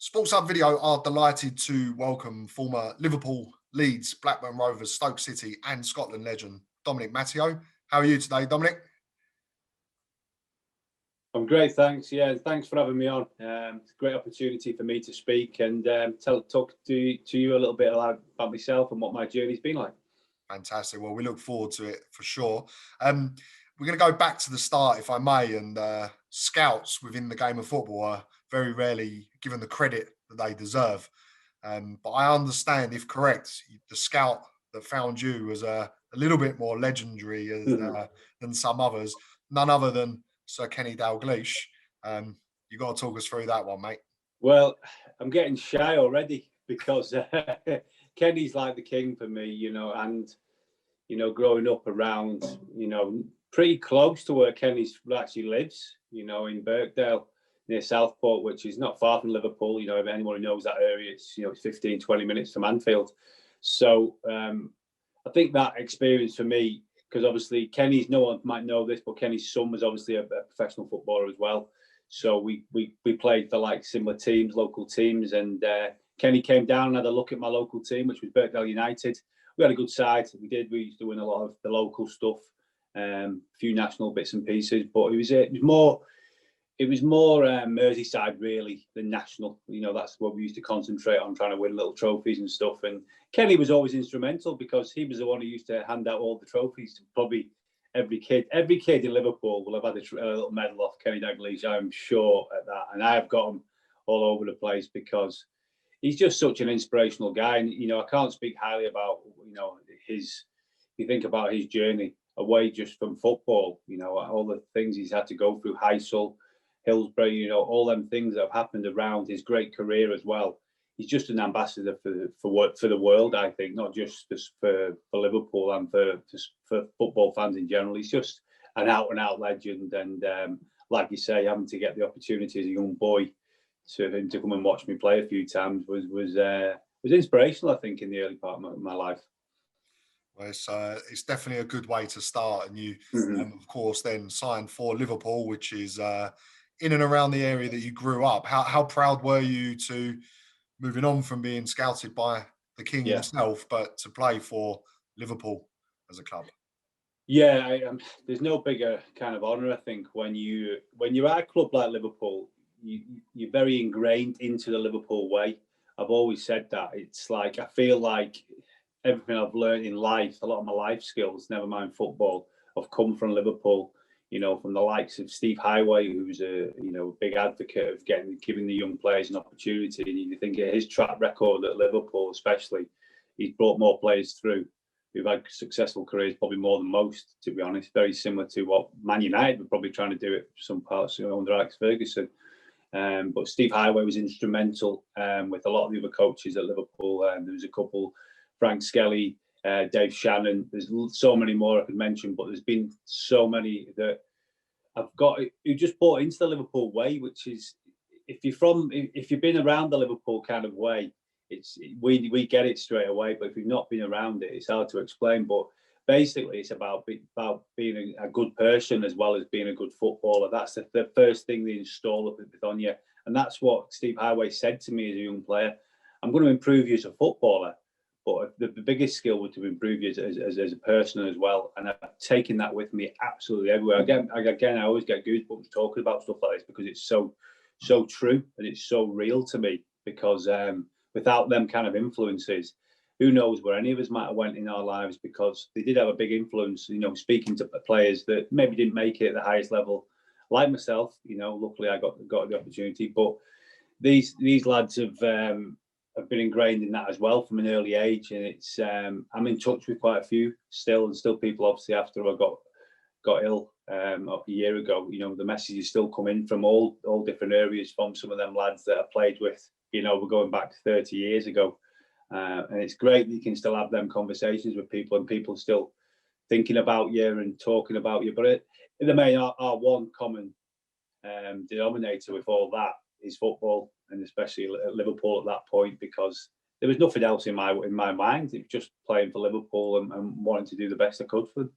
Sports Hub Video are delighted to welcome former Liverpool, Leeds, Blackburn Rovers, Stoke City and Scotland legend Dominic Matteo. How are you today, Dominic? I'm great, thanks. Yeah, thanks for having me on. It's a great opportunity for me to speak and talk to you a little bit about myself and what my journey's been like. Fantastic. Well, we look forward to it for sure. We're going to go back to the start, if I may, and scouts within the game of football are very rarely given the credit that they deserve. But I understand, if correct, the scout that found you was a little bit more legendary than some others, none other than Sir Kenny Dalglish. You got to talk us through that one, mate. Well, I'm getting shy already because Kenny's like the king for me, and growing up around, pretty close to where Kenny actually lives, in Birkdale near Southport, which is not far from Liverpool. If anyone who knows that area, it's 15, 20 minutes from Anfield. So I think that experience for me, because obviously Kenny's, no one might know this, but Kenny's son was obviously a professional footballer as well. So we played for like similar teams, local teams, and Kenny came down and had a look at my local team, which was Birkdale United. We had a good side. We used to win a lot of the local stuff, a few national bits and pieces, but it was more Merseyside really than national. That's what we used to concentrate on, trying to win little trophies and stuff. And Kenny was always instrumental because he was the one who used to hand out all the trophies to probably every kid. Every kid in Liverpool will have had a little medal off Kenny Dalglish, I'm sure at that. And I have got them all over the place because he's just such an inspirational guy. And, I can't speak highly about, you think about his journey away just from football, all the things he's had to go through, Heysel, Hillsbury, all them things that have happened around his great career as well. He's just an ambassador for the world, I think, not just for Liverpool and for football fans in general. He's just an out-and-out legend. And like you say, having to get the opportunity as a young boy to him to come and watch me play a few times was inspirational, I think, in the early part of my life. Well, it's definitely a good way to start. And you, of course, then signed for Liverpool, which is in and around the area that you grew up. How proud were you to moving on from being scouted by the king himself, but to play for Liverpool as a club? Yeah, there's no bigger kind of honour, I think, when you're at a club like Liverpool. You're very ingrained into the Liverpool way. I've always said that. It's like, I feel like everything I've learned in life, a lot of my life skills, never mind football, have come from Liverpool. From the likes of Steve Highway, who's a big advocate of giving the young players an opportunity. And you think of his track record at Liverpool, especially, he's brought more players through who've had successful careers, probably more than most, to be honest. Very similar to what Man United were probably trying to do it for some parts under Alex Ferguson. But Steve Highway was instrumental with a lot of the other coaches at Liverpool. There was a couple, Frank Skelly, Dave Shannon. There's so many more I could mention, but there's been so many that I've got who just bought into the Liverpool way, which is, if you've been around the Liverpool kind of way, we get it straight away. But if you've not been around it, it's hard to explain. But basically, it's about being a good person as well as being a good footballer. That's the first thing they install on you, and that's what Steve Highway said to me as a young player. I'm going to improve you as a footballer, but the biggest skill would to improve you as a person as well. And I've taken that with me absolutely everywhere. Again, I always get goosebumps talking about stuff like this because it's so true and it's so real to me. Because without them kind of influences, who knows where any of us might have went in our lives, because they did have a big influence, speaking to players that maybe didn't make it at the highest level, like myself. Luckily I got the opportunity. But these lads have been ingrained in that as well from an early age, and it's I'm in touch with quite a few still people. Obviously, after I got ill a year ago, the messages still come in from all different areas from some of them lads that I played with. We're going back 30 years ago, and it's great that you can still have them conversations with people, and people still thinking about you and talking about you. But in the main, our one common denominator with all that is football, and especially at Liverpool at that point, because there was nothing else in my mind. It was just playing for Liverpool and wanting to do the best I could for them.